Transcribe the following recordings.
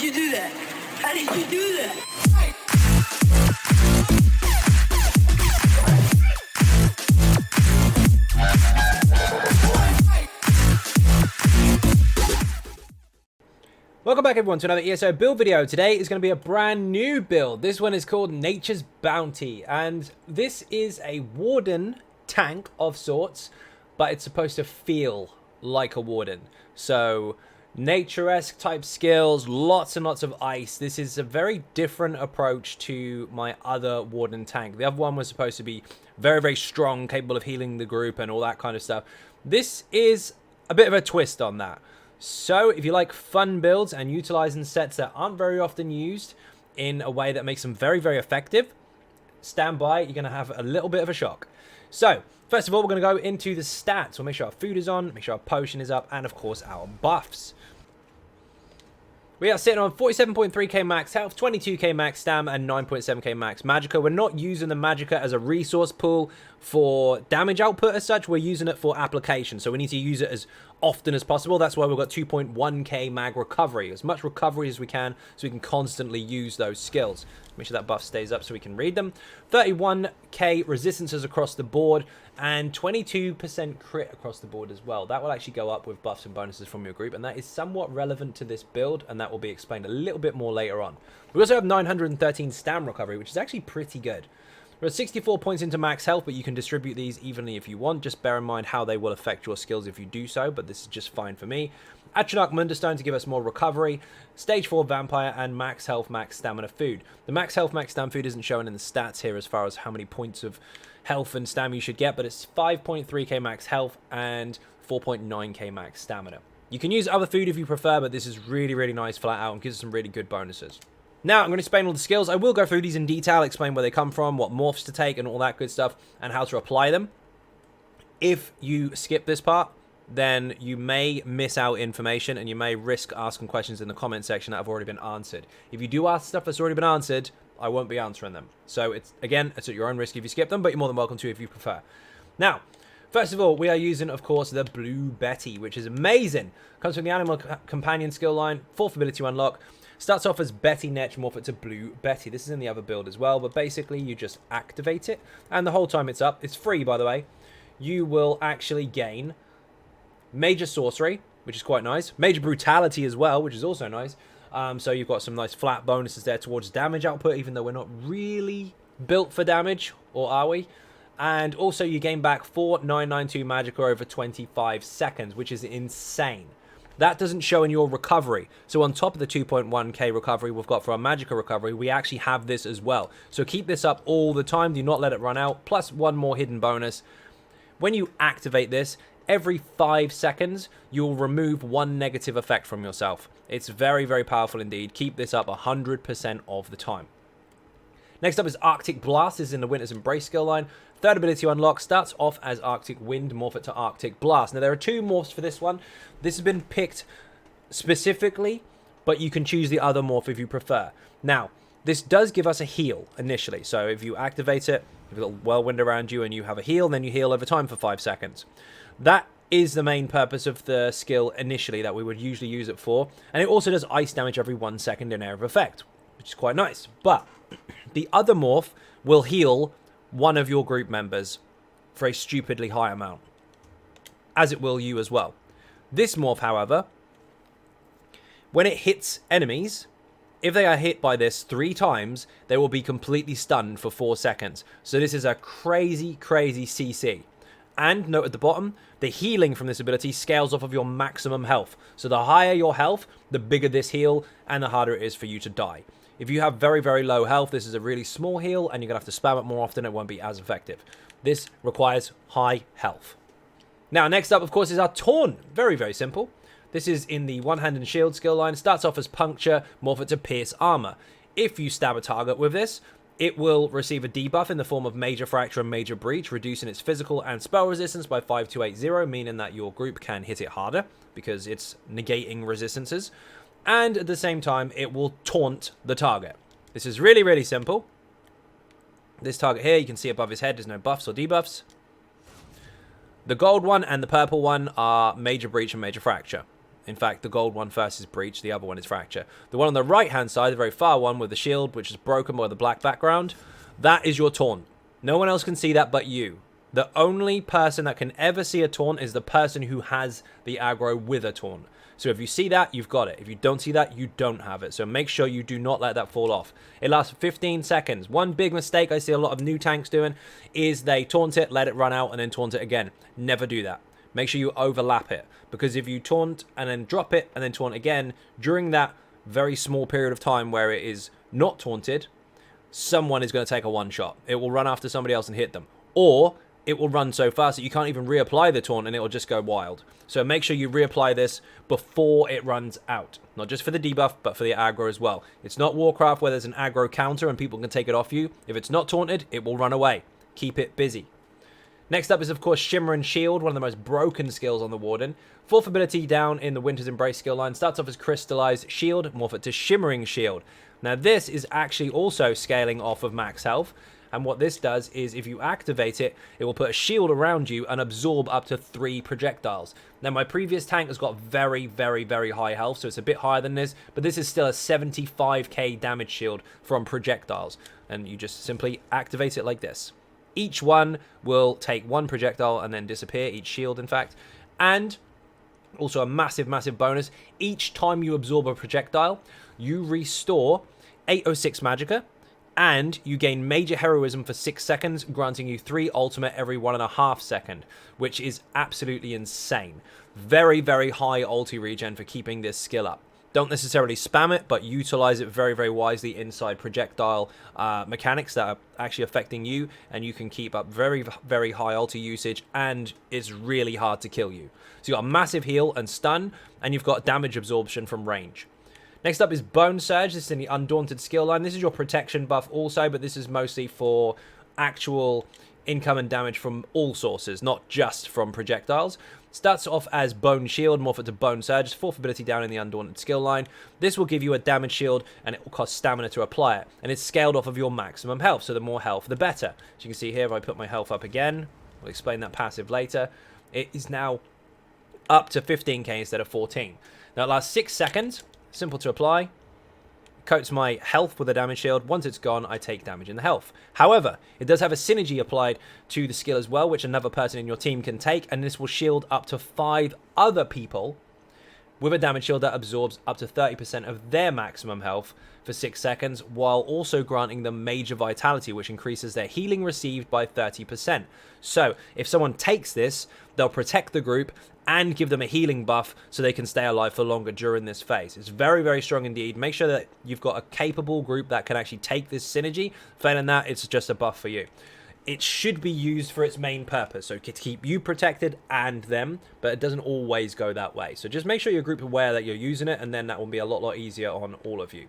you do that? How did you do that? Welcome back everyone to another ESO build video. Today is going to be a brand new build. This one is called Nature's Bounty, and this is a Warden tank of sorts, but it's supposed to feel like a Warden. So nature-esque type skills, lots and lots of ice. This is a very different approach to my other Warden tank. The other one was supposed to be very, very strong, capable of healing the group and all that kind of stuff. This is a bit of a twist on that. So if you like fun builds and utilizing sets that aren't very often used in a way that makes them very, very effective, stand by, you're going to have a little bit of a shock. So first of all, we're going to go into the stats. We'll make sure our food is on, make sure our potion is up, and of course our buffs. We are sitting on 47.3k max health, 22k max stam, and 9.7k max magicka. We're not using the magicka as a resource pool for damage output as such. We're using it for application, so we need to use it as often as possible. That's why we've got 2.1k mag recovery, as much recovery as we can, so we can constantly use those skills. Make sure that buff stays up so we can read them. 31k resistances across the board, and 22% crit across the board as well. That will actually go up with buffs and bonuses from your group, and that is somewhat relevant to this build, and that will be explained a little bit more later on. We also have 913 stam recovery, which is actually pretty good. We're at 64 points into max health, but you can distribute these evenly if you want. Just bear in mind how they will affect your skills if you do so, but this is just fine for me. Atronach Munderstone to give us more recovery, Stage 4 Vampire, and max health, max stamina food. The max health, max stam food isn't shown in the stats here as far as how many points of health and stam you should get, but it's 5.3k max health and 4.9k max stamina. You can use other food if you prefer, but this is really, really nice flat out and gives us some really good bonuses. Now, I'm going to explain all the skills. I will go through these in detail, explain where they come from, what morphs to take, and all that good stuff, and how to apply them. If you skip this part, then you may miss out information, and you may risk asking questions in the comment section that have already been answered. If you do ask stuff that's already been answered, I won't be answering them. So, it's at your own risk if you skip them, but you're more than welcome to if you prefer. Now, first of all, we are using, of course, the Blue Betty, which is amazing. Comes from the Animal Companion skill line, 4th ability unlock. Starts off as Betty Netch, morph it to Blue Betty. This is in the other build as well, but basically you just activate it, and the whole time it's up, it's free by the way, you will actually gain Major Sorcery, which is quite nice, Major Brutality as well, which is also nice. So you've got some nice flat bonuses there towards damage output, even though we're not really built for damage, or are we? And also you gain back 4,992 magicka over 25 seconds, which is insane. That doesn't show in your recovery. So on top of the 2.1k recovery we've got for our magicka recovery, we actually have this as well. So keep this up all the time. Do not let it run out. Plus one more hidden bonus. When you activate this, every 5 seconds, you'll remove one negative effect from yourself. It's very, very powerful indeed. Keep this up 100% of the time. Next up is Arctic Blast. This is in the Winter's Embrace skill line. 3rd ability unlock starts off as Arctic Wind, morph it to Arctic Blast. Now, there are 2 morphs for this one. This has been picked specifically, but you can choose the other morph if you prefer. Now, this does give us a heal initially. So if you activate it, you have a little whirlwind around you and you have a heal, then you heal over time for 5 seconds. That is the main purpose of the skill initially that we would usually use it for. And it also does ice damage every 1 second in area of effect, which is quite nice. But the other morph will heal one of your group members for a stupidly high amount, as it will you as well. This morph, however, when it hits enemies, if they are hit by this 3 times, they will be completely stunned for 4 seconds. So this is a crazy, crazy CC. And note at the bottom, the healing from this ability scales off of your maximum health. So the higher your health, the bigger this heal, and the harder it is for you to die. If you have very, very low health, this is a really small heal, and you're going to have to spam it more often. It won't be as effective. This requires high health. Now, next up, of course, is our Taunt. Very, very simple. This is in the One Hand and Shield skill line. It starts off as Puncture, morph it to Pierce Armor. If you stab a target with this, it will receive a debuff in the form of Major Fracture and Major Breach, reducing its physical and spell resistance by 5280, meaning that your group can hit it harder, because it's negating resistances. And at the same time, it will taunt the target. This is really, really simple. This target here, you can see above his head, there's no buffs or debuffs. The gold one and the purple one are Major Breach and Major Fracture. In fact, the gold one first is Breach, the other one is Fracture. The one on the right-hand side, the very far one with the shield, which is broken by the black background, that is your taunt. No one else can see that but you. The only person that can ever see a taunt is the person who has the aggro with a taunt. So if you see that, you've got it. If you don't see that, you don't have it. So make sure you do not let that fall off. It lasts for 15 seconds. One big mistake I see a lot of new tanks doing is they taunt it, let it run out, and then taunt it again. Never do that. Make sure you overlap it. Because if you taunt and then drop it and then taunt again, during that very small period of time where it is not taunted, someone is going to take a one-shot. It will run after somebody else and hit them. Or it will run so fast that you can't even reapply the taunt and it will just go wild. So make sure you reapply this before it runs out. Not just for the debuff, but for the aggro as well. It's not Warcraft where there's an aggro counter and people can take it off you. If it's not taunted, it will run away. Keep it busy. Next up is, of course, Shimmer and Shield, one of the most broken skills on the Warden. Fourth ability down in the Winter's Embrace skill line. Starts off as Crystallized Shield, morph it to Shimmering Shield. Now this is actually also scaling off of max health. And what this does is if you activate it, it will put a shield around you and absorb up to 3 projectiles. Now my previous tank has got very, very, very high health, so it's a bit higher than this, but this is still a 75k damage shield from projectiles. And you just simply activate it like this. Each one will take 1 projectile and then disappear, each shield in fact. And also a massive, massive bonus, each time you absorb a projectile, you restore 806 Magicka, and you gain Major Heroism for 6 seconds, granting you 3 ultimate every 1.5 seconds, which is absolutely insane. Very, very high ulti regen for keeping this skill up. Don't necessarily spam it, but utilize it very, very wisely inside projectile mechanics that are actually affecting you, and you can keep up very, very high ulti usage, and it's really hard to kill you. So you've got a massive heal and stun, and you've got damage absorption from range. Next up is Bone Surge. This is in the Undaunted skill line. This is your protection buff also, but this is mostly for actual income and damage from all sources, not just from projectiles. Starts off as Bone Shield, morph it to Bone Surge. 4th ability down in the Undaunted skill line. This will give you a damage shield, and it will cost stamina to apply it. And it's scaled off of your maximum health, so the more health, the better. As you can see here, if I put my health up again, we'll explain that passive later, it is now up to 15k instead of 14. Now it lasts 6 seconds. Simple to apply. Coats my health with a damage shield. Once it's gone, I take damage in the health. However, it does have a synergy applied to the skill as well, which another person in your team can take, and this will shield up to 5 other people with a damage shield that absorbs up to 30% of their maximum health for 6 seconds, while also granting them Major Vitality, which increases their healing received by 30%. So, if someone takes this, they'll protect the group and give them a healing buff so they can stay alive for longer during this phase. It's very, very strong indeed. Make sure that you've got a capable group that can actually take this synergy. Failing that, it's just a buff for you. It should be used for its main purpose, so to keep you protected and them, but it doesn't always go that way. So just make sure your group are aware that you're using it, and then that will be a lot easier on all of you.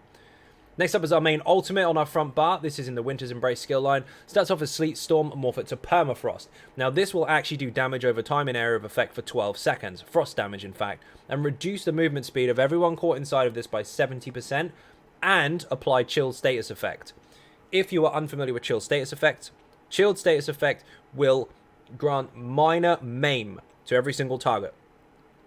Next up is our main ultimate on our front bar. This is in the Winter's Embrace skill line. Starts off as Sleet Storm, morph it to Permafrost. Now this will actually do damage over time in area of effect for 12 seconds. Frost damage in fact. And reduce the movement speed of everyone caught inside of this by 70%. And apply Chilled Status Effect. If you are unfamiliar with Chilled Status Effect, Chilled Status Effect will grant minor maim to every single target.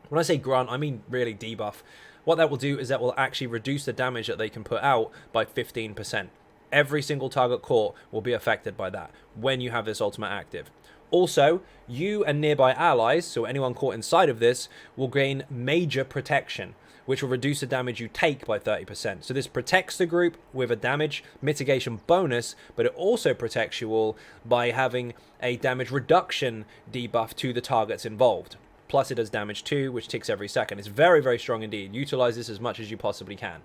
When I say grant, I mean really debuff. What that will do is that will actually reduce the damage that they can put out by 15%. Every single target caught will be affected by that when you have this ultimate active. Also, you and nearby allies, so anyone caught inside of this, will gain Major Protection, which will reduce the damage you take by 30%. So this protects the group with a damage mitigation bonus, but it also protects you all by having a damage reduction debuff to the targets involved. Plus it does damage too, which ticks every second. It's very, very strong indeed. Utilize this as much as you possibly can.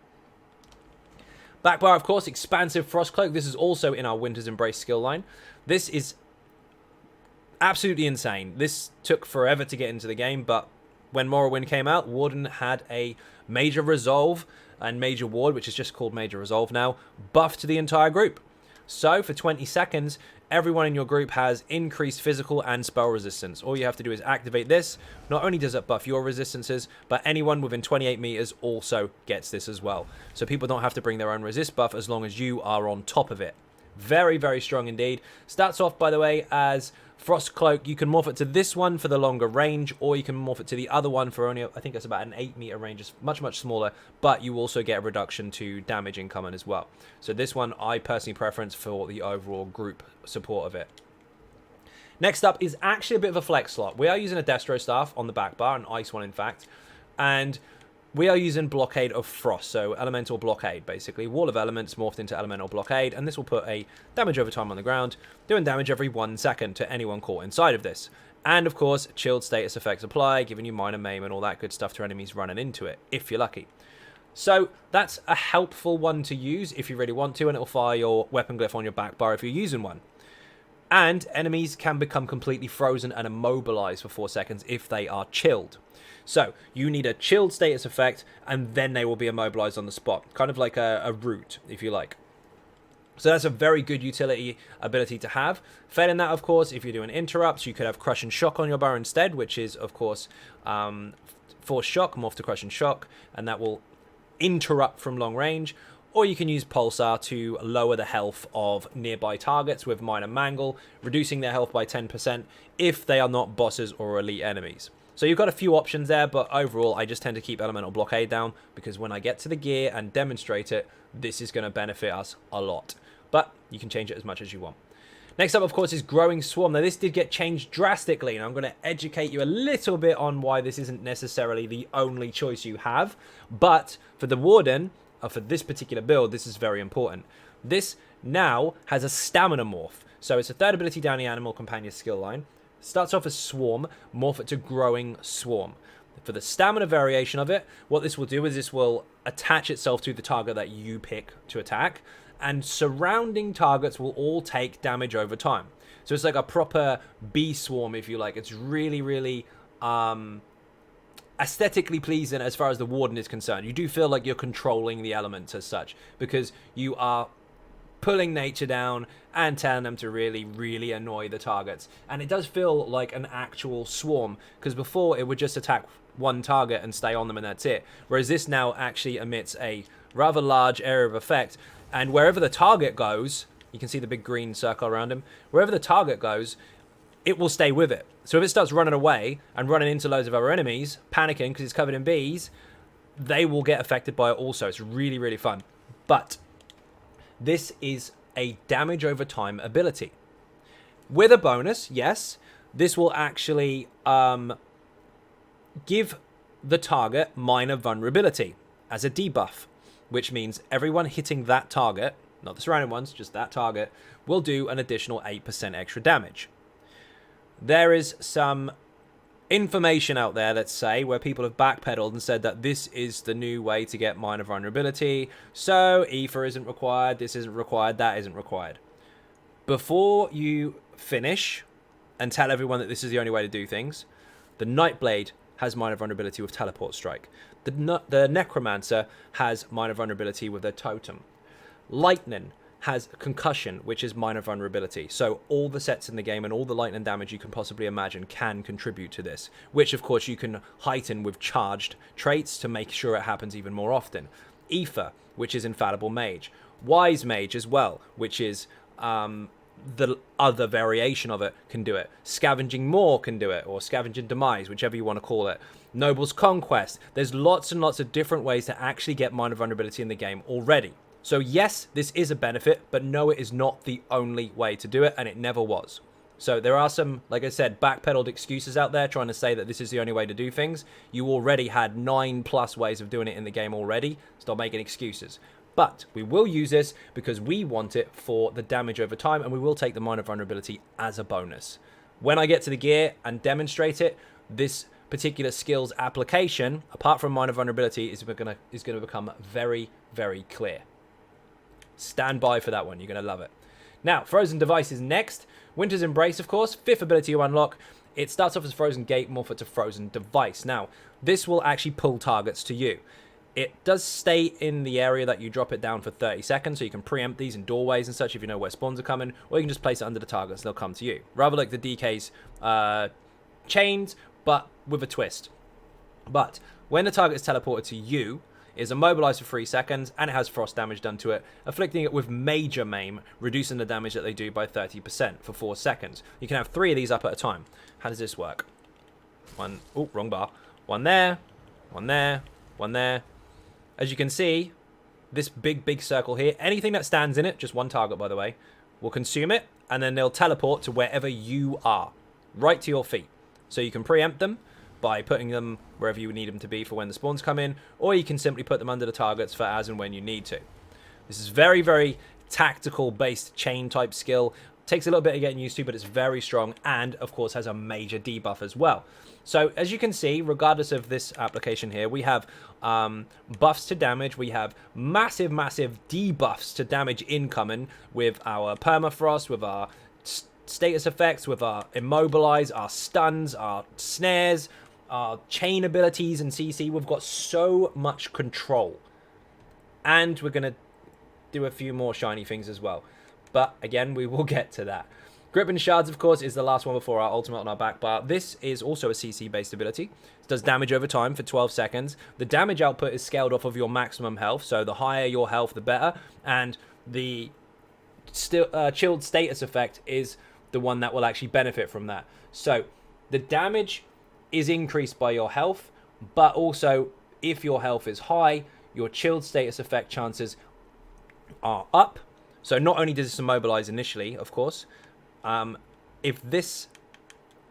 Backbar, of course, Expansive Frostcloak. This is also in our Winter's Embrace skill line. This is absolutely insane. This took forever to get into the game, but when Morrowind came out, Warden had a Major Resolve and Major Ward, which is just called Major Resolve now, buff to the entire group. So for 20 seconds, everyone in your group has increased physical and spell resistance. All you have to do is activate this. Not only does it buff your resistances, but anyone within 28 meters also gets this as well. So people don't have to bring their own resist buff as long as you are on top of it. Very, very strong indeed. Starts off, by the way, as Frost Cloak, you can morph it to this one for the longer range, or you can morph it to the other one for only, I think it's about an 8-meter range. It's much, much smaller, but you also get a reduction to damage incoming as well. So this one, I personally preference for the overall group support of it. Next up is actually a bit of a flex slot. We are using a Destro Staff on the back bar, an ice one in fact, and we are using Blockade of Frost, so Elemental Blockade, basically. Wall of Elements morphed into Elemental Blockade, and this will put a damage over time on the ground, doing damage every 1 second to anyone caught inside of this. And, of course, chilled status effects apply, giving you minor maim and all that good stuff to enemies running into it, if you're lucky. So, that's a helpful one to use if you really want to, and it'll fire your weapon glyph on your back bar if you're using one. And enemies can become completely frozen and immobilized for 4 seconds if they are chilled. So, you need a chilled status effect, and then they will be immobilized on the spot. Kind of like a root, if you like. So that's a very good utility ability to have. Failing that, of course, if you're doing interrupts, you could have Crush and Shock on your bar instead, which is, of course, Force Shock, morph to Crush and Shock, and that will interrupt from long range. Or you can use Pulsar to lower the health of nearby targets with Minor Mangle, reducing their health by 10% if they are not bosses or elite enemies. So you've got a few options there, but overall I just tend to keep Elemental Blockade down because when I get to the gear and demonstrate it, this is going to benefit us a lot. But you can change it as much as you want. Next up, of course, is Growing Swarm. Now, this did get changed drastically, and I'm going to educate you a little bit on why this isn't necessarily the only choice you have. But for the Warden, for this particular build, this is very important. This now has a Stamina morph. So it's a third ability down the Animal Companion skill line. Starts off as Swarm, morph it to Growing Swarm. For the stamina variation of it, what this will do is this will attach itself to the target that you pick to attack, and surrounding targets will all take damage over time. So it's like a proper bee swarm, if you like. It's really, really aesthetically pleasing as far as the Warden is concerned. You do feel like you're controlling the elements as such, because you are pulling nature down and telling them to really, really annoy the targets. And it does feel like an actual swarm, because before it would just attack one target and stay on them and that's it. Whereas this now actually emits a rather large area of effect, and wherever the target goes, you can see the big green circle around him, wherever the target goes, it will stay with it. So if it starts running away and running into loads of other enemies, panicking because it's covered in bees, they will get affected by it also. It's really, really fun. But this is a damage over time ability. With a bonus, yes, this will actually give the target minor vulnerability as a debuff, which means everyone hitting that target, not the surrounding ones, just that target, will do an additional 8% extra damage. There is some information out there, let's say, where people have backpedaled and said that this is the new way to get minor vulnerability. So Aether isn't required, this isn't required, that isn't required. Before you finish and tell everyone that this is the only way to do things, the Nightblade has minor vulnerability with Teleport Strike. The Necromancer has minor vulnerability with their Totem. Lightning has Concussion, which is minor vulnerability. So all the sets in the game and all the lightning damage you can possibly imagine can contribute to this, which of course you can heighten with charged traits to make sure it happens even more often. Aether, which is Infallible Mage. Wise Mage as well, which is the other variation of it, can do it. Scavenging Maw can do it, or Scavenging Demise, whichever you want to call it. Noble's Conquest. There's lots and lots of different ways to actually get minor vulnerability in the game already. So yes, this is a benefit, but no, it is not the only way to do it, and it never was. So there are some, like I said, backpedaled excuses out there trying to say that this is the only way to do things. You already had 9+ ways of doing it in the game already. Stop making excuses. But we will use this because we want it for the damage over time, and we will take the minor vulnerability as a bonus. When I get to the gear and demonstrate it, this particular skill's application, apart from minor vulnerability, is going to become very, very clear. Stand by for that one. You're going to love it. Now, Frozen Device is next. Winter's Embrace, of course. 5th ability you unlock. It starts off as Frozen Gate, morph it to Frozen Device. Now, this will actually pull targets to you. It does stay in the area that you drop it down for 30 seconds, so you can preempt these in doorways and such if you know where spawns are coming, or you can just place it under the targets and they'll come to you. Rather like the DK's chains, but with a twist. But when the target is teleported to you, is immobilized for 3 seconds, and it has frost damage done to it, afflicting it with major maim, reducing the damage that they do by 30% for 4 seconds. You can have 3 of these up at a time. How does this work? One, oh, wrong bar. One there, one there, one there. As you can see, this big circle here, anything that stands in it, just one target by the way, will consume it, and then they'll teleport to wherever you are, right to your feet. So you can preempt them by putting them wherever you need them to be for when the spawns come in, or you can simply put them under the targets for as and when you need to. This is very tactical based chain type skill. Takes a little bit of getting used to, but it's very strong, and of course has a major debuff as well. So as you can see, regardless of this application here, we have buffs to damage, we have massive debuffs to damage incoming with our permafrost, with our status effects, with our immobilize, our stuns, our snares, our chain abilities and CC. We've got so much control, and we're going to do a few more shiny things as well. But again, we will get to that. Grip and Shards, of course, is the last one before our ultimate on our back bar. This is also a CC-based ability. It does damage over time for 12 seconds. The damage output is scaled off of your maximum health, so the higher your health, the better. And the chilled status effect is the one that will actually benefit from that. So the damage is increased by your health, but also if your health is high, your chilled status effect chances are up. So not only does this immobilize initially, of course, if this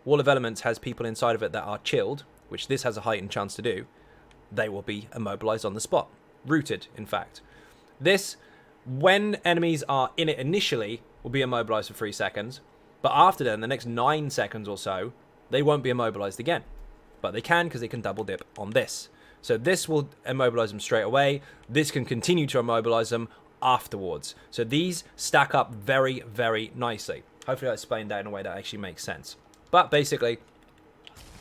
Wall of Elements has people inside of it that are chilled, which this has a heightened chance to do, they will be immobilized on the spot. Rooted, in fact. This, when enemies are in it initially, will be immobilized for 3 seconds, but after then, the next 9 seconds or so, they won't be immobilized again. But they can, because they can double dip on this. So this will immobilize them straight away. This can continue to immobilize them afterwards. So these stack up very nicely. Hopefully I explained that in a way that actually makes sense. But basically,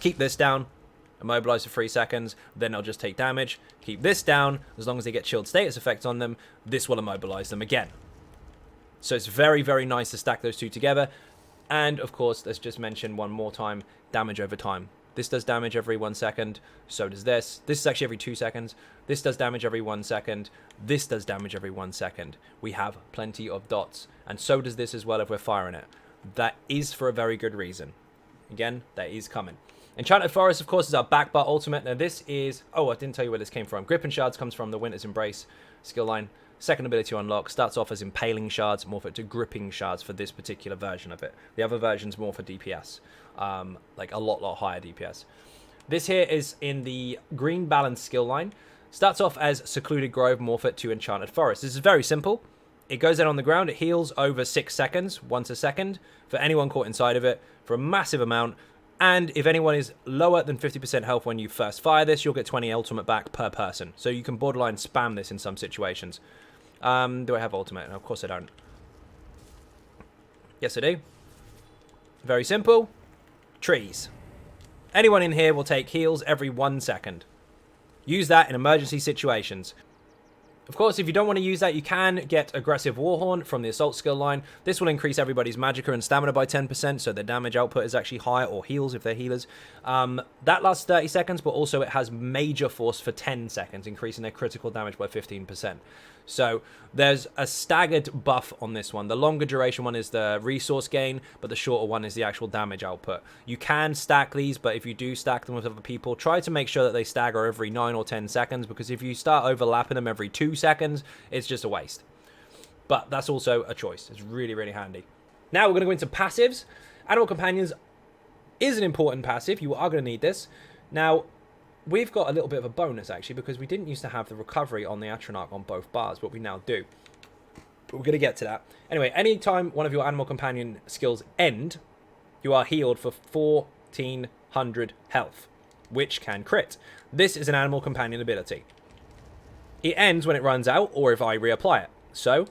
keep this down, immobilize for 3 seconds, then they'll just take damage. Keep this down, as long as they get chilled status effects on them, this will immobilize them again. So it's very nice to stack those two together. And of course, let's just mention one more time, damage over time. This does damage every 1 second, so does this. This is actually every 2 seconds. This does damage every 1 second. This does damage every 1 second. We have plenty of dots, and so does this as well if we're firing it. That is for a very good reason. Again, that is coming. Enchanted Forest, of course, is our back bar ultimate. Now this is... Oh, I didn't tell you where this came from. Grip and Shards comes from the Winter's Embrace skill line. Second ability to unlock. Starts off as Impaling Shards, morph it to Gripping Shards for this particular version of it. The other version's more for DPS. Like a lot higher DPS. This here is in the Green Balance skill line. Starts off as Secluded Grove, morph it to Enchanted Forest. This is very simple. It goes down on the ground. It heals over 6 seconds, once a second, for anyone caught inside of it, for a massive amount. And if anyone is lower than 50% health when you first fire this, you'll get 20 ultimate back per person. So you can borderline spam this in some situations. Do I have ultimate? No, of course I don't. Yes, I do. Very simple. Trees. Anyone in here will take heals every 1 second. Use that in emergency situations. Of course, if you don't want to use that, you can get Aggressive Warhorn from the Assault skill line. This will increase everybody's magicka and stamina by 10%, so their damage output is actually higher, or heals if they're healers. That lasts 30 seconds, but also it has Major Force for 10 seconds, increasing their critical damage by 15%. So there's a staggered buff on this one. The longer duration one is the resource gain, but the shorter one is the actual damage output. You can stack these, but if you do stack them with other people, try to make sure that they stagger every 9 or 10 seconds, because if you start overlapping them every 2 seconds, it's just a waste. But that's also a choice. It's really handy. Now we're going to go into passives. Animal Companions is an important passive. You are going to need this. Now, we've got a little bit of a bonus, actually, because we didn't used to have the recovery on the Atronach on both bars, but we now do. But we're going to get to that. Anyway, anytime one of your Animal Companion skills end, you are healed for 1400 health, which can crit. This is an Animal Companion ability. It ends when it runs out, or if I reapply it. So,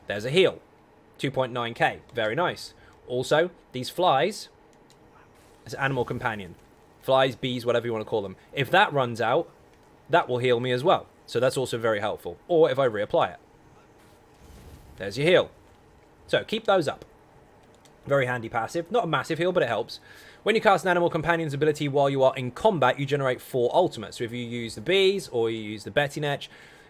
there's a heal. 2.9k. Very nice. Also, these flies, as Animal Companion. Flies, bees, whatever you want to call them. If that runs out, that will heal me as well. So that's also very helpful. Or if I reapply it. There's your heal. So keep those up. Very handy passive. Not a massive heal, but it helps. When you cast an animal companion's ability while you are in combat, you generate 4 ultimates. So if you use the bees or you use the Betty Netch,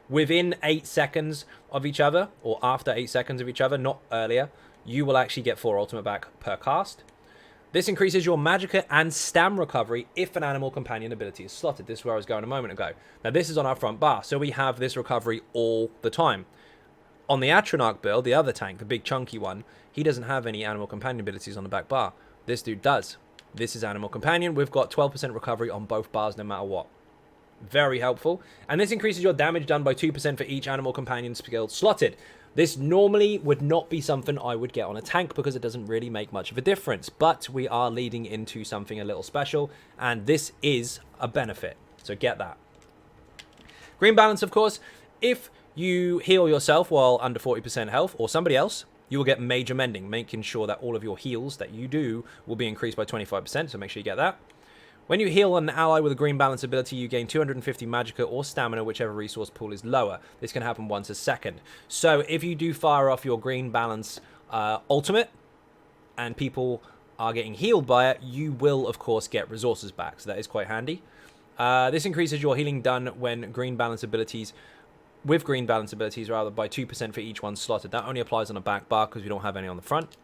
within 8 seconds of each other, or after 8 seconds of each other, not earlier, you will actually get 4 ultimate back per cast. This increases your Magicka and Stam recovery if an animal companion ability is slotted. This is where I was going a moment ago. Now this is on our front bar, so we have this recovery all the time. On the Atronach build, the other tank, the big chunky one, he doesn't have any animal companion abilities on the back bar. This dude does. This is animal companion. We've got 12% recovery on both bars no matter what. Very helpful. And this increases your damage done by 2% for each animal companion skill slotted. This normally would not be something I would get on a tank because it doesn't really make much of a difference. But we are leading into something a little special, and this is a benefit. So get that. Green balance, of course. If you heal yourself while under 40% health, or somebody else, you will get major mending, making sure that all of your heals that you do will be increased by 25%, so make sure you get that. When you heal an ally with a green balance ability, you gain 250 Magicka or Stamina, whichever resource pool is lower. This can happen once a second. So if you do fire off your green balance ultimate, and people are getting healed by it, you will, of course, get resources back, so that is quite handy. This increases your healing done when green balance abilities... with green balance abilities, rather, by 2% for each one slotted. That only applies on the back bar because we don't have any on the front.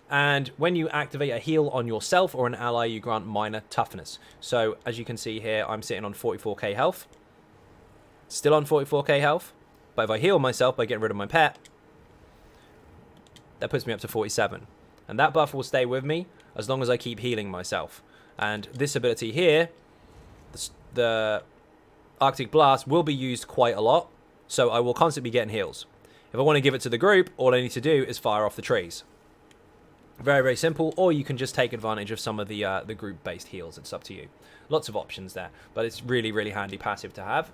And when you activate a heal on yourself or an ally, you grant minor toughness. So, as you can see here, I'm sitting on 44k health. Still on 44k health. But if I heal myself by getting rid of my pet, that puts me up to 47. And that buff will stay with me as long as I keep healing myself. And this ability here, the Arctic Blast, will be used quite a lot. So I will constantly be getting heals. If I want to give it to the group, all I need to do is fire off the trees. Very, very simple. Or you can just take advantage of some of the group-based heals. It's up to you. Lots of options there. But it's really, really handy passive to have.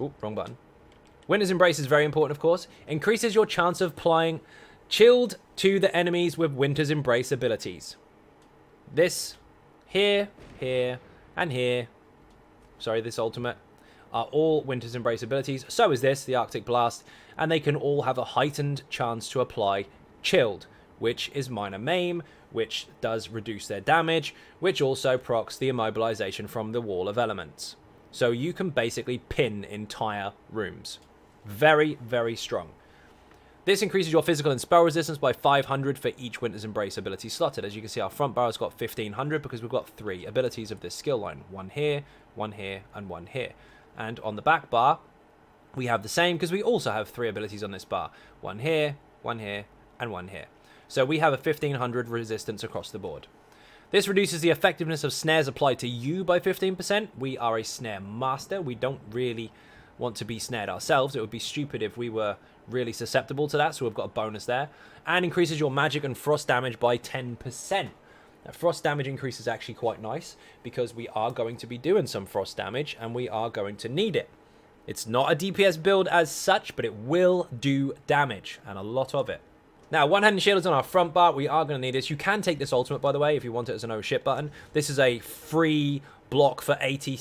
Ooh, wrong button. Winter's Embrace is very important, of course. Increases your chance of applying chilled to the enemies with Winter's Embrace abilities. This, here, here, and here. Sorry, this ultimate. Are all Winter's Embrace abilities. So is this, the Arctic Blast. And they can all have a heightened chance to apply chilled, which is minor maim, which does reduce their damage, which also procs the immobilization from the Wall of Elements. So you can basically pin entire rooms. Very, very strong. This increases your physical and spell resistance by 500 for each Winter's Embrace ability slotted. As you can see, our front bar has got 1500 because we've got 3 abilities of this skill line. One here, and one here. And on the back bar, we have the same because we also have 3 abilities on this bar. One here, and one here. So we have a 1500 resistance across the board. This reduces the effectiveness of snares applied to you by 15%. We are a snare master. We don't really want to be snared ourselves. It would be stupid if we were really susceptible to that, so we've got a bonus there. And increases your magic and frost damage by 10%. Now, frost damage increase is actually quite nice because we are going to be doing some frost damage and we are going to need it. It's not a DPS build as such, but it will do damage, and a lot of it. Now, one-handed shield is on our front bar. We are going to need this. You can take this ultimate, by the way, if you want it as an oh shit button. This is a free block for 8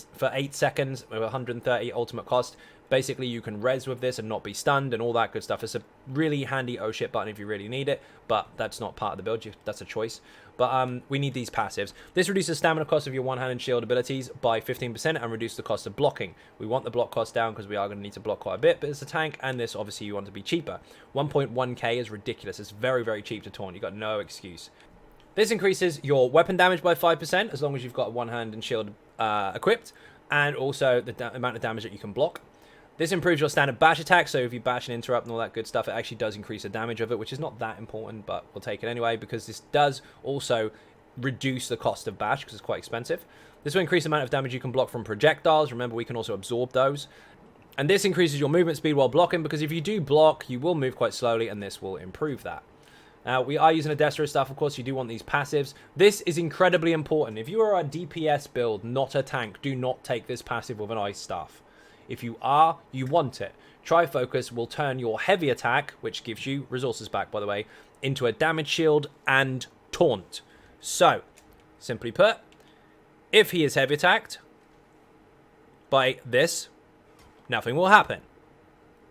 seconds with 130 ultimate cost. Basically, you can res with this and not be stunned and all that good stuff. It's a really handy oh shit button if you really need it, but that's not part of the build. That's a choice. But we need these passives. This reduces stamina cost of your one-handed shield abilities by 15% and reduces the cost of blocking. We want the block cost down because we are going to need to block quite a bit, but it's a tank, and this obviously you want to be cheaper. 1.1k is ridiculous. It's very, very cheap to taunt. You've got no excuse. This increases your weapon damage by 5% as long as you've got one hand and shield equipped, and also the amount of damage that you can block. This improves your standard bash attack, so if you bash and interrupt and all that good stuff, it actually does increase the damage of it, which is not that important, but we'll take it anyway, because this does also reduce the cost of bash, because it's quite expensive. This will increase the amount of damage you can block from projectiles. Remember, we can also absorb those. And this increases your movement speed while blocking, because if you do block, you will move quite slowly, and this will improve that. Now, we are using a Destro staff, of course. You do want these passives. This is incredibly important. If you are a DPS build, not a tank, do not take this passive with an ice staff. If you are, you want it. Trifocus will turn your heavy attack, which gives you resources back, by the way, into a damage shield and taunt. So, simply put, if he is heavy attacked by this, nothing will happen.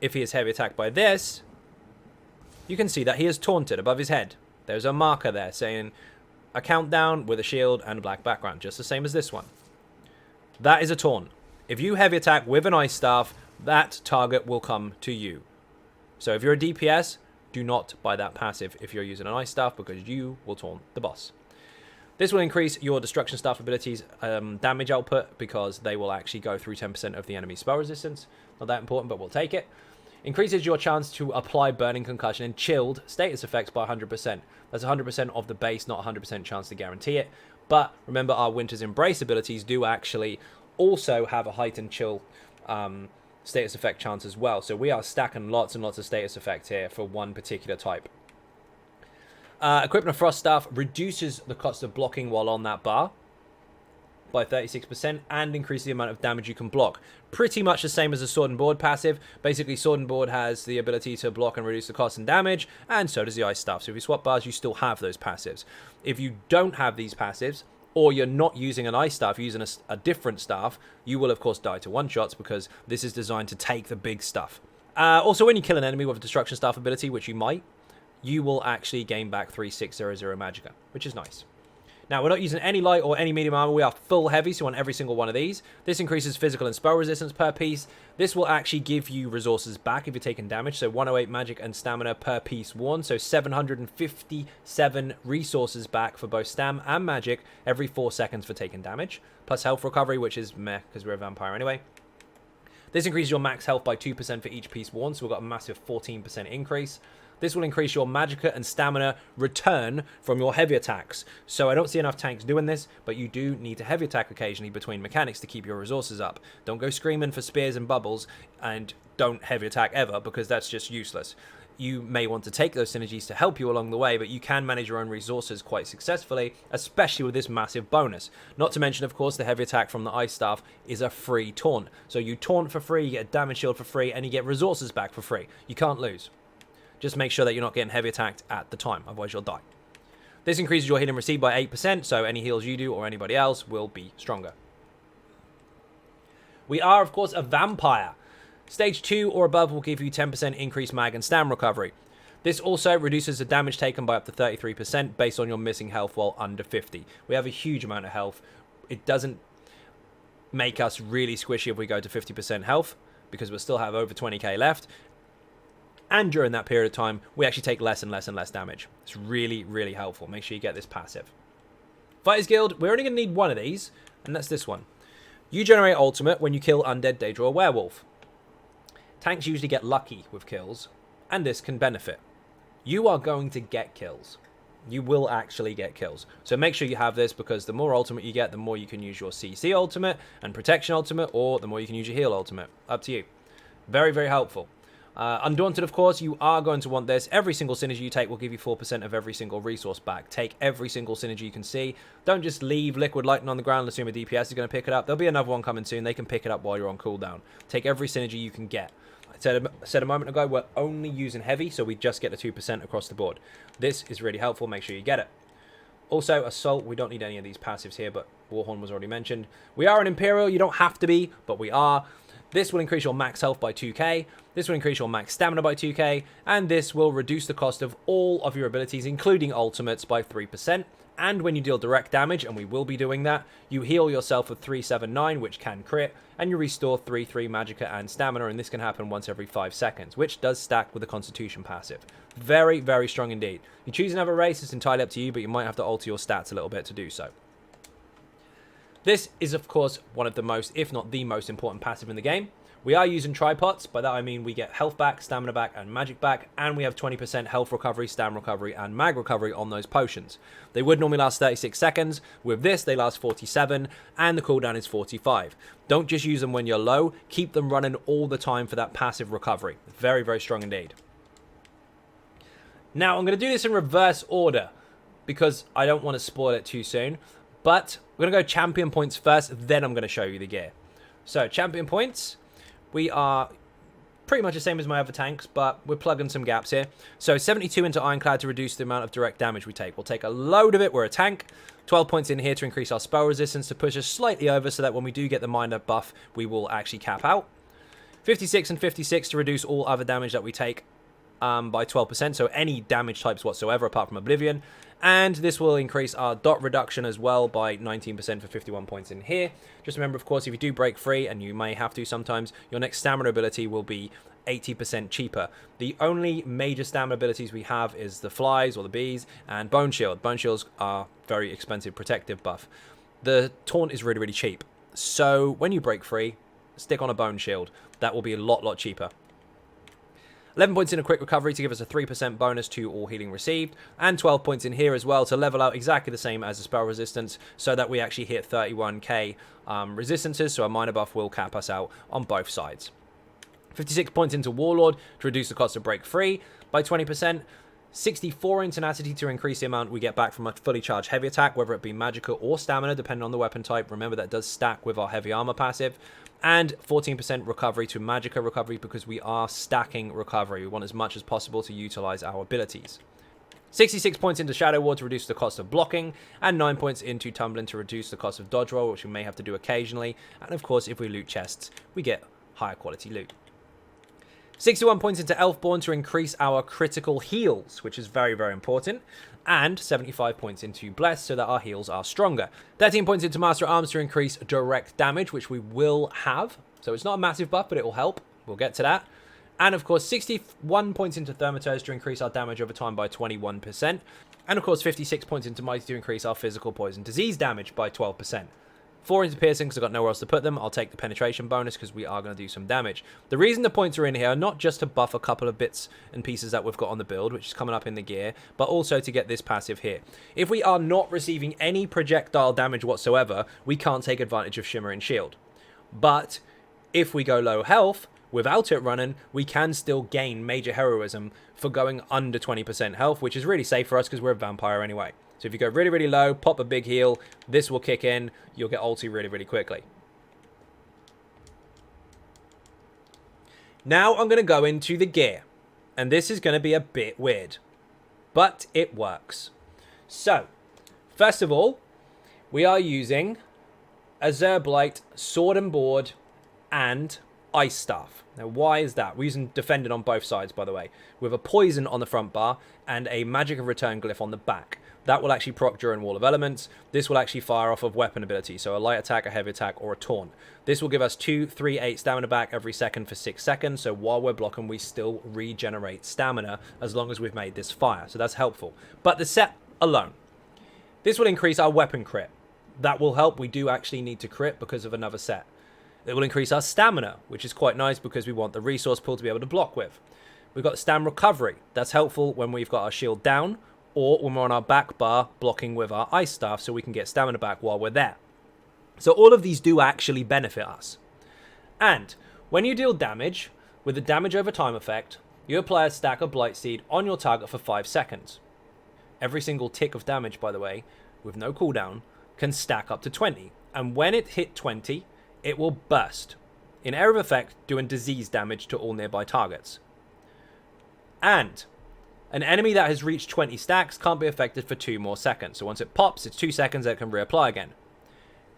If he is heavy attacked by this, you can see that he is taunted above his head. There's a marker there saying a countdown with a shield and a black background, just the same as this one. That is a taunt. If you heavy attack with an ice staff, that target will come to you. So if you're a DPS, do not buy that passive if you're using an ice staff, because you will taunt the boss. This will increase your destruction staff abilities damage output, because they will actually go through 10% of the enemy's spell resistance. Not that important, but we'll take it. Increases your chance to apply burning, concussion, and chilled status effects by 100%. That's 100% of the base, not 100% chance to guarantee it. But remember, our Winter's Embrace abilities do actually also have a heightened chill status effect chance as well. So we are stacking lots and lots of status effect here for one particular type. Equipment of Frost Staff reduces the cost of blocking while on that bar by 36% and increases the amount of damage you can block. Pretty much the same as the Sword and Board passive. Basically, Sword and Board has the ability to block and reduce the cost and damage, and so does the Ice Staff. So if you swap bars, you still have those passives. If you don't have these passives, or you're not using an Ice Staff, you're using a different staff, you will of course die to one-shots, because this is designed to take the big stuff. Also, when you kill an enemy with a Destruction Staff ability, which you might, you will actually gain back 3600 Magicka, which is nice. Now, we're not using any light or any medium armor. We are full heavy, so on every single one of these. This increases physical and spell resistance per piece. This will actually give you resources back if you're taking damage. So 108 magic and stamina per piece worn. So 757 resources back for both stam and magic every 4 seconds for taking damage. Plus health recovery, which is meh, because we're a vampire anyway. This increases your max health by 2% for each piece worn. So we've got a massive 14% increase. This will increase your magicka and stamina return from your heavy attacks. So I don't see enough tanks doing this, but you do need to heavy attack occasionally between mechanics to keep your resources up. Don't go screaming for spears and bubbles, and don't heavy attack ever, because that's just useless. You may want to take those synergies to help you along the way, but you can manage your own resources quite successfully, especially with this massive bonus. Not to mention, of course, the heavy attack from the Ice Staff is a free taunt. So you taunt for free, you get a damage shield for free, and you get resources back for free. You can't lose. Just make sure that you're not getting heavy attacked at the time, otherwise you'll die. This increases your heal and receive by 8%, so any heals you do or anybody else will be stronger. We are, of course, a vampire. Stage 2 or above will give you 10% increased mag and stam recovery. This also reduces the damage taken by up to 33% based on your missing health while under 50. We have a huge amount of health. It doesn't make us really squishy if we go to 50% health, because we'll still have over 20k left. And during that period of time, we actually take less and less and less damage. It's really, really helpful. Make sure you get this passive. Fighters Guild, we're only going to need one of these, and that's this one. You generate ultimate when you kill undead, Daedra, or werewolf. Tanks usually get lucky with kills, and this can benefit. You are going to get kills. You will actually get kills. So make sure you have this, because the more ultimate you get, the more you can use your CC ultimate and protection ultimate, or the more you can use your heal ultimate. Up to you. Very, very helpful. Undaunted, of course, you are going to want this. Every single synergy you take will give you 4% of every single resource back. Take every single synergy you can see. Don't just leave Liquid Lightning on the ground and assume a DPS is going to pick it up. There'll be another one coming soon. They can pick it up while you're on cooldown. Take every synergy you can get. I said a moment ago, we're only using heavy, so we just get the 2% across the board. This is really helpful. Make sure you get it. Also, Assault, we don't need any of these passives here, but Warhorn was already mentioned. We are an Imperial. You don't have to be, but we are. This will increase your max health by 2k, this will increase your max stamina by 2k, and this will reduce the cost of all of your abilities, including ultimates, by 3%. And when you deal direct damage, and we will be doing that, you heal yourself with 379, which can crit, and you restore 3/3 magicka and stamina, and this can happen once every 5 seconds, which does stack with the Constitution passive. Very, very strong indeed. You choose another race, it's entirely up to you, but you might have to alter your stats a little bit to do so. This is, of course, one of the most, if not the most important passive in the game. We are using tripods. By that I mean we get health back, stamina back, and magic back, and we have 20% health recovery, stam recovery, and mag recovery on those potions. They would normally last 36 seconds. With this, they last 47, and the cooldown is 45. Don't just use them when you're low. Keep them running all the time for that passive recovery. Very, very strong indeed. Now, I'm going to do this in reverse order, because I don't want to spoil it too soon. But we're going to go champion points first, then I'm going to show you the gear. So, champion points, we are pretty much the same as my other tanks, but we're plugging some gaps here. So, 72 into Ironclad to reduce the amount of direct damage we take. We'll take a load of it, we're a tank. 12 points in here to increase our spell resistance, to push us slightly over so that when we do get the minor buff, we will actually cap out. 56 and 56 to reduce all other damage that we take by 12%, so any damage types whatsoever apart from Oblivion. And this will increase our dot reduction as well by 19% for 51 points in here. Just remember, of course, if you do break free, and you may have to sometimes, your next stamina ability will be 80% cheaper. The only major stamina abilities we have is the flies or the bees and Bone Shield. Bone Shields are very expensive protective buff. The taunt is really, really cheap. So when you break free, stick on a Bone Shield. That will be a lot cheaper. 11 points in a quick recovery to give us a 3% bonus to all healing received, and 12 points in here as well to level out exactly the same as the spell resistance, so that we actually hit 31k resistances, so a minor buff will cap us out on both sides. 56 points into Warlord to reduce the cost of break free by 20%. 64 in tenacity to increase the amount we get back from a fully charged heavy attack, whether it be magical or stamina, depending on the weapon type. Remember, that does stack with our heavy armor passive. And 14% recovery to magica recovery, because we are stacking recovery. We want as much as possible to utilize our abilities. 66 points into Shadow Ward to reduce the cost of blocking, and 9 points into Tumbling to reduce the cost of dodge roll, which we may have to do occasionally. And of course, if we loot chests, we get higher quality loot. 61 points into Elfborn to increase our critical heals, which is very, very important. And 75 points into Bless so that our heals are stronger. 13 points into Master at Arms to increase direct damage, which we will have. So it's not a massive buff, but it will help. We'll get to that. And of course, 61 points into Thaumaturge to increase our damage over time by 21%. And of course, 56 points into Mighty to increase our physical poison disease damage by 12%. 4 into Piercing because I've got nowhere else to put them. I'll take the penetration bonus because we are going to do some damage. The reason the points are in here are not just to buff a couple of bits and pieces that we've got on the build, which is coming up in the gear, but also to get this passive here. If we are not receiving any projectile damage whatsoever, we can't take advantage of Shimmering Shield. But if we go low health, without it running, we can still gain major heroism for going under 20% health, which is really safe for us because we're a vampire anyway. So if you go really, really low, pop a big heal, this will kick in, you'll get ulti really, really quickly. Now I'm going to go into the gear, and this is going to be a bit weird, but it works. So, first of all, we are using a Zerblight Sword and Board and Ice Staff. Now, why is that? We're using Defended on both sides, by the way, with a Poison on the front bar and a Magic of Return glyph on the back. That will actually proc during Wall of Elements. This will actually fire off of weapon ability, so a light attack, a heavy attack, or a taunt. This will give us 2, 3, 8 stamina back every second for 6 seconds, so while we're blocking, we still regenerate stamina as long as we've made this fire, so that's helpful. But the set alone, this will increase our weapon crit. That will help. We do actually need to crit because of another set. It will increase our stamina, which is quite nice because we want the resource pool to be able to block with. We've got stam recovery. That's helpful when we've got our shield down, or when we're on our back bar blocking with our ice staff so we can get stamina back while we're there. So all of these do actually benefit us. And when you deal damage with the damage over time effect, you apply a stack of Blight Seed on your target for 5 seconds. Every single tick of damage, by the way, with no cooldown, can stack up to 20. And when it hit 20, it will burst, in area of effect, doing disease damage to all nearby targets. And an enemy that has reached 20 stacks can't be affected for 2 more seconds. So once it pops, it's 2 seconds, it can reapply again.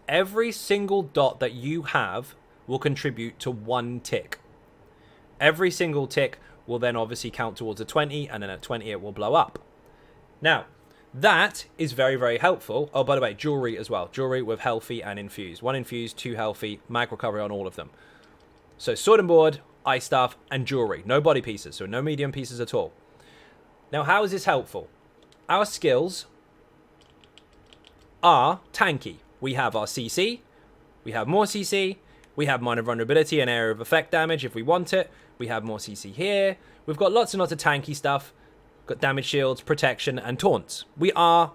Every single dot that you have will contribute to 1 tick. Every single tick will then obviously count towards a 20, and then at 20 it will blow up. Now, that is very, very helpful. Oh, by the way, jewelry as well. Jewelry with healthy and infused. 1 infused, 2 healthy, mag recovery on all of them. So sword and board, ice staff, and jewelry. No body pieces, so no medium pieces at all. Now, how is this helpful? Our skills are tanky. We have our CC, we have more CC, we have minor vulnerability and area of effect damage if we want it, we have more CC here, we've got lots and lots of tanky stuff, got damage shields, protection, and taunts. We are,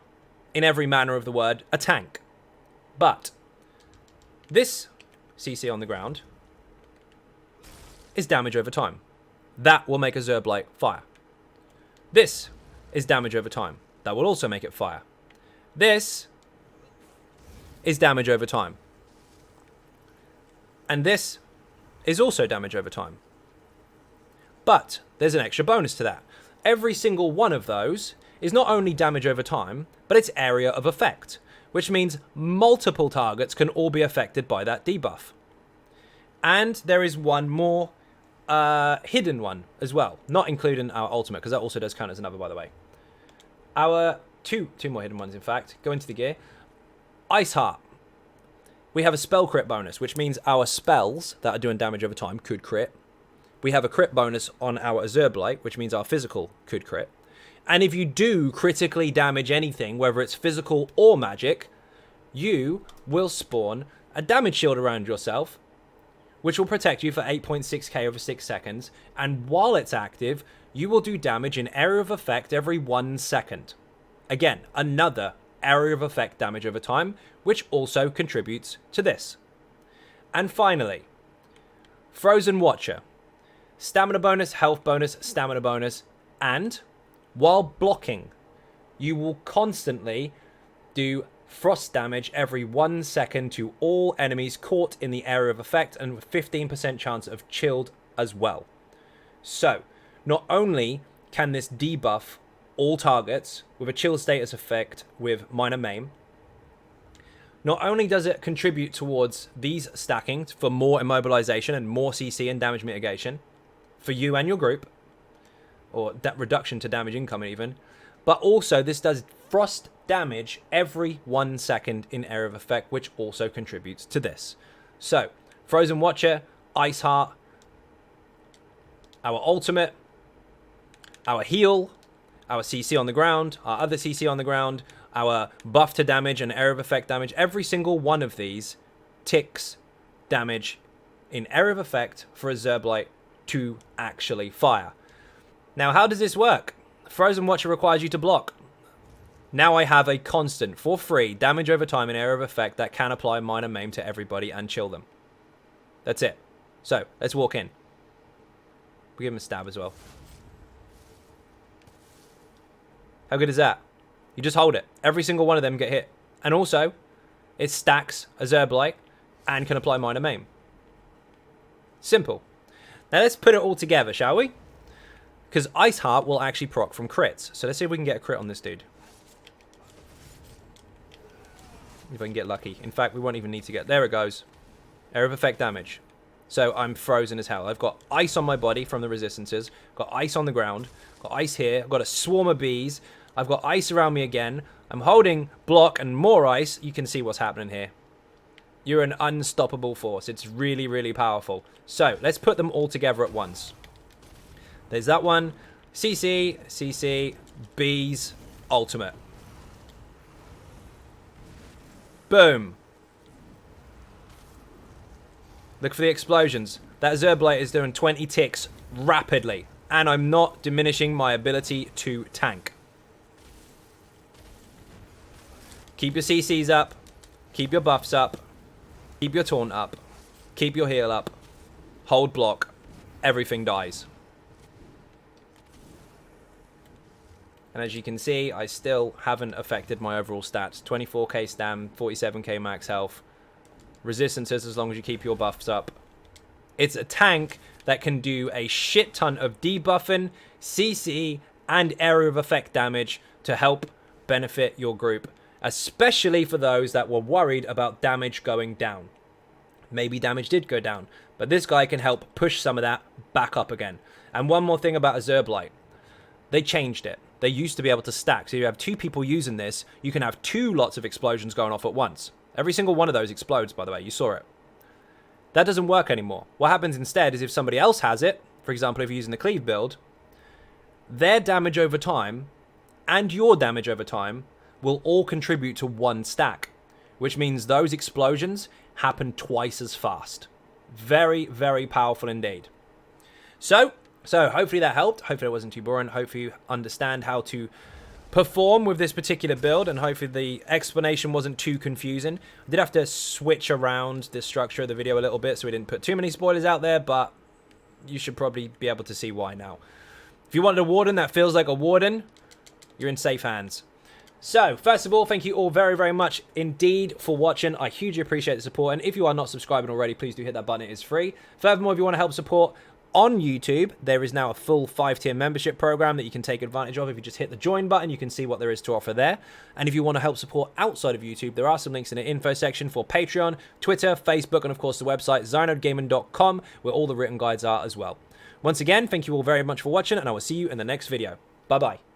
in every manner of the word, a tank. But this CC on the ground is damage over time. That will make a Zerblight fire. This is damage over time. That will also make it fire. This is damage over time. And this is also damage over time. But there's an extra bonus to that. Every single one of those is not only damage over time, but it's area of effect, which means multiple targets can all be affected by that debuff. And there is one more hidden one as well, not including our ultimate, because that also does count as another, by the way. Our two more hidden ones, in fact. Go into the gear. Ice Heart. We have a spell crit bonus, which means our spells that are doing damage over time could crit. We have a crit bonus on our Azure Blight, which means our physical could crit. And if you do critically damage anything, whether it's physical or magic, you will spawn a damage shield around yourself, which will protect you for 8.6k over 6 seconds. And while it's active, you will do damage in area of effect every 1 second. Again, another area of effect damage over time, which also contributes to this. And finally, Frozen Watcher. Stamina bonus, health bonus, stamina bonus, and while blocking, you will constantly do frost damage every 1 second to all enemies caught in the area of effect, and with 15% chance of chilled as well. So, not only can this debuff all targets with a chill status effect with minor maim, not only does it contribute towards these stacking for more immobilization and more CC and damage mitigation for you and your group, or that reduction to damage incoming even, but also this does frost damage every 1 second in area of effect, which also contributes to this. So, Frozen Watcher, Ice Heart, our ultimate, our heal, our CC on the ground, our other CC on the ground, our buff to damage and area of effect damage, every single one of these ticks damage in area of effect for a Azure Blight to actually fire. Now, how does this work? Frozen Watcher requires you to block. Now I have a constant, for free, damage over time in area of effect that can apply minor maim to everybody and chill them. That's it. So, let's walk in. We give him a stab as well. How good is that? You just hold it. Every single one of them get hit. And also, it stacks Azure Blight and can apply minor maim. Simple. Now let's put it all together, shall we? Because Ice Heart will actually proc from crits. So let's see if we can get a crit on this dude. If I can get lucky. In fact, we won't even need to get... There it goes. Area of effect damage. So I'm frozen as hell. I've got ice on my body from the resistances. Got ice on the ground. Got ice here. I've got a swarm of bees. I've got ice around me again. I'm holding block and more ice. You can see what's happening here. You're an unstoppable force. It's really, really powerful. So, let's put them all together at once. There's that one. CC, CC, bees, ultimate. Boom. Look for the explosions. That Azure Blight is doing 20 ticks rapidly. And I'm not diminishing my ability to tank. Keep your CCs up. Keep your buffs up. Keep your taunt up. Keep your heal up. Hold block. Everything dies. And as you can see, I still haven't affected my overall stats. 24k stam, 47k max health. Resistances as long as you keep your buffs up. It's a tank that can do a shit ton of debuffing, CC, and area of effect damage to help benefit your group. Especially for those that were worried about damage going down. Maybe damage did go down, but this guy can help push some of that back up again. And one more thing about Azure Blight. They changed it. They used to be able to stack. So you have two people using this, you can have two lots of explosions going off at once. Every single one of those explodes, by the way. You saw it. That doesn't work anymore. What happens instead is if somebody else has it, for example, if you're using the cleave build, their damage over time and your damage over time will all contribute to one stack, which means those explosions happen twice as fast. Very, very powerful indeed. So hopefully that helped. Hopefully it wasn't too boring. Hopefully you understand how to perform with this particular build, and hopefully the explanation wasn't too confusing. I did have to switch around the structure of the video a little bit so we didn't put too many spoilers out there, but you should probably be able to see why now. If you wanted a warden that feels like a warden, you're in safe hands. So, first of all, thank you all very, very much indeed for watching. I hugely appreciate the support. And if you are not subscribing already, please do hit that button. It is free. Furthermore, if you want to help support on YouTube, there is now a full 5-tier membership program that you can take advantage of. If you just hit the join button, you can see what there is to offer there. And if you want to help support outside of YouTube, there are some links in the info section for Patreon, Twitter, Facebook, and of course the website zynodegaming.com, where all the written guides are as well. Once again, thank you all very much for watching, and I will see you in the next video. Bye-bye.